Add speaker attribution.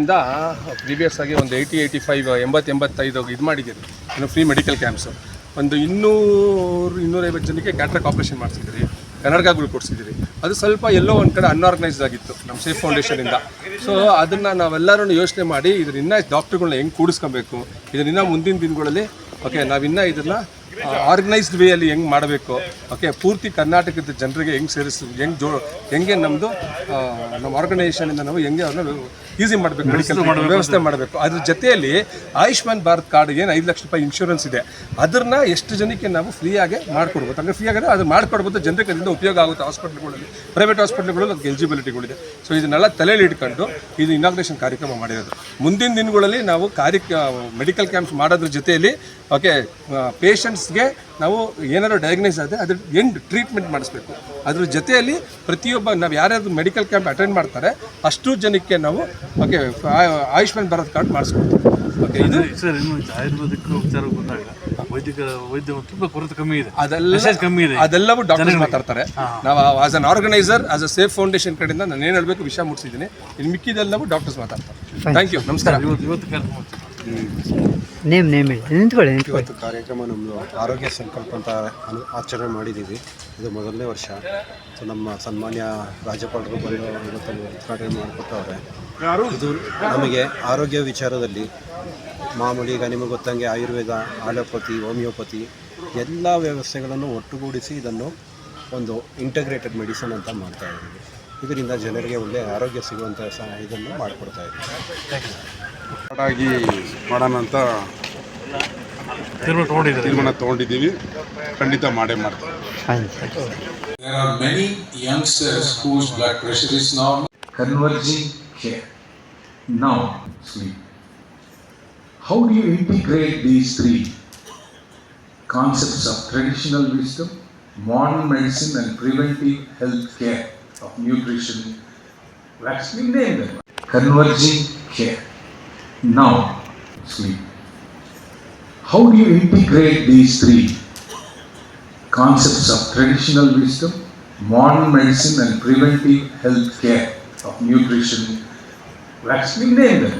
Speaker 1: ಇಂದ ಪ್ರೀವಿಯಸ್ ಆಗಿ ಒಂದು 85 ಇದು ಮಾಡಿದ್ದೀರಿ. ಇನ್ನು ಫ್ರೀ ಮೆಡಿಕಲ್ ಕ್ಯಾಂಪ್ಸು ಒಂದು 200-250 ಜನಕ್ಕೆ ಕ್ಯಾಟ್ರಾಕ್ಟ್ ಆಪ್ರೇಷನ್ ಮಾಡಿಸಿದ್ರಿ, ಕನ್ನಡಕಗಳು ಕೊಡಿಸಿದ್ದೀರಿ. ಅದು ಸ್ವಲ್ಪ ಎಲ್ಲೋ ಒಂದು ಕಡೆ ಅನ್ಆರ್ಗನೈಸ್ಡ್ ಆಗಿತ್ತು ನಮ್ಮ ಸೇಫ್ ಫೌಂಡೇಶನಿಂದ. ಸೊ ಅದನ್ನು ನಾವೆಲ್ಲರೂ ಯೋಚನೆ ಮಾಡಿ ಇದನ್ನ ಡಾಕ್ಟ್ರುಗಳನ್ನ ಹೆಂಗೆ ಕೂಡಿಸ್ಕೊಬೇಕು, ಇದನ್ನ ಮುಂದಿನ ದಿನಗಳಲ್ಲಿ ನಾವಿನ್ನೂ ಇದನ್ನು ಆರ್ಗನೈಸ್ಡ್ ವೇಯಲ್ಲಿ ಹೆಂಗೆ ಮಾಡಬೇಕು, ಪೂರ್ತಿ ಕರ್ನಾಟಕದ ಜನರಿಗೆ ಹೆಂಗೆ ಹೆಂಗೆ ನಮ್ಮದು ನಮ್ಮ ಆರ್ಗನೈಸೇಷನಿಂದ ನಾವು ಹೆಂಗೆ ಅವ್ರನ್ನ ಈಸಿ ಮಾಡಬೇಕು, ಮೆಡಿಕಲ್ ವ್ಯವಸ್ಥೆ ಮಾಡಬೇಕು. ಅದ್ರ ಜೊತೆಯಲ್ಲಿ ಆಯುಷ್ಮಾನ್ ಭಾರತ್ ಕಾರ್ಡ್ ಏನು 5 ಲಕ್ಷ ರೂಪಾಯಿ ಇನ್ಶೂರೆನ್ಸ್ ಇದೆ, ಅದನ್ನು ಎಷ್ಟು ಜನಕ್ಕೆ ನಾವು ಫ್ರೀಯಾಗಿ ಮಾಡಿಕೊಡ್ಬೋದು. ಅಂದರೆ ಫ್ರೀ ಆಗಿದೆ ಅದು ಮಾಡಿಕೊಡ್ಬೋದು, ಜನರಿಗೆ ಅದರಿಂದ ಉಪಯೋಗ ಆಗುತ್ತೆ. ಹಾಸ್ಪಿಟ್ಲ್ಗಳಲ್ಲಿ, ಪ್ರೈವೇಟ್ ಹಾಸ್ಪಿಟ್ಲ್ಗಳಲ್ಲಿ ಅದಕ್ಕೆ ಎಲಿಜಿಬಿಲಿಟಿಗಳಿದೆ. ಸೊ ಇದನ್ನೆಲ್ಲ ತಲೆಯಲ್ಲಿ ಇಟ್ಕೊಂಡು ಇದು ಇನಾಗ್ರೇಷನ್ ಕಾರ್ಯಕ್ರಮ ಮಾಡಿರೋದು. ಮುಂದಿನ ದಿನಗಳಲ್ಲಿ ನಾವು ಮೆಡಿಕಲ್ ಕ್ಯಾಂಪ್ಸ್ ಮಾಡೋದ್ರ ಜೊತೆಯಲ್ಲಿ ಪೇಷಂಟ್ಸ್ಗೆ ನಾವು ಏನಾದ್ರು ಡಯಾಗ್ನೈಸ್ ಆದರೆ ಅದ್ರ ಹೆಂಗೆ ಟ್ರೀಟ್ಮೆಂಟ್ ಮಾಡಿಸ್ಬೇಕು, ಅದ್ರ ಜೊತೆಯಲ್ಲಿ ಪ್ರತಿಯೊಬ್ಬ ನಾವು ಯಾರ್ಯಾರು ಮೆಡಿಕಲ್ ಕ್ಯಾಂಪ್ ಅಟೆಂಡ್ ಮಾಡ್ತಾರೆ ಅಷ್ಟು ಜನಕ್ಕೆ ನಾವು ಆಯುಷ್ಮಾನ್ ಭಾರತ್ ಕಾರ್ಡ್ ಮಾಡಿಸ್ಕೊಡ್ತೀವಿ.
Speaker 2: ಇದು ಸರ್ ಇನ್ನು ಆಯುರ್ವೇದಿಕ್ ಉಪಚಾರ ಬಂದಾಗ ವೈದ್ಯ ತುಂಬ ಕೊರತೆ ಕಮ್ಮಿ ಇದೆ,
Speaker 1: ಅದೆಲ್ಲವೂ ಡಾಕ್ಟರ್ಸ್ ಮಾತಾಡ್ತಾರೆ. ನಾವು as an organiser, as a safe foundation ಕಡೆಯಿಂದ ನಾನು ಏನು ಹೇಳಬೇಕು ವಿಷಯ ಮುಗಿಸಿದ್ದೀನಿ. ಇನ್ನು ಮಿಕ್ಕಿದೆಲ್ಲವೂ ಡಾಕ್ಟರ್ಸ್ ಮಾತಾಡ್ತಾರೆ. ಥ್ಯಾಂಕ್ ಯು, ನಮಸ್ಕಾರ.
Speaker 2: ಇವತ್ತು ಕಾರ್ಯಕ್ರಮ
Speaker 3: ಇವತ್ತು ಕಾರ್ಯಕ್ರಮ ನಮ್ಮದು ಆರೋಗ್ಯ ಸಂಕಲ್ಪ ಅಂತ ಆಚರಣೆ ಮಾಡಿದ್ದೀವಿ. ಇದು ಮೊದಲನೇ ವರ್ಷ. ಸೊ ನಮ್ಮ ಸನ್ಮಾನ್ಯ ರಾಜ್ಯಪಾಲರು ಬಂದು ಇವತ್ತು ಉದ್ಘಾಟನೆ ಮಾಡಿಕೊಟ್ಟವ್ರೆ. ಇದು ನಮಗೆ ಆರೋಗ್ಯ ವಿಚಾರದಲ್ಲಿ ಮಾಮೂಲಿ ಈಗ ನಿಮಗೆ ಗೊತ್ತಂಗೆ ಆಯುರ್ವೇದ, ಆಲೋಪತಿ, ಹೋಮಿಯೋಪತಿ ಎಲ್ಲ ವ್ಯವಸ್ಥೆಗಳನ್ನು ಒಟ್ಟುಗೂಡಿಸಿ ಇದನ್ನು ಒಂದು ಇಂಟಗ್ರೇಟೆಡ್ ಮೆಡಿಸಿನ್ ಅಂತ ಮಾಡ್ತಾ ಇದ್ದೀವಿ. ಇದರಿಂದ ಜನರಿಗೆ ಒಳ್ಳೆಯ ಆರೋಗ್ಯ ಸಿಗುವಂಥ ಇದನ್ನು ಮಾಡಿಕೊಡ್ತಾ ಇದ್ದೀವಿ.
Speaker 4: ಆಗಿ ಮಾಡೋಣ ಅಂತ ತೀರ್ಮಾನ ತೊಗೊಂಡಿದ್ದೀವಿ. ಖಂಡಿತ ಮಾಡೇ ಮಾಡ್ತೀವಿ.
Speaker 5: There are many youngsters whose blood pressure is normal. Converging care. Now, sleep. How do you integrate these three concepts of traditional wisdom, modern medicine, and preventive health care of nutrition, vaccine, name them. Converging care. Now, sleep. How do you integrate these three concepts of traditional wisdom, modern medicine, and preventive health care of nutrition, vaccine, name them.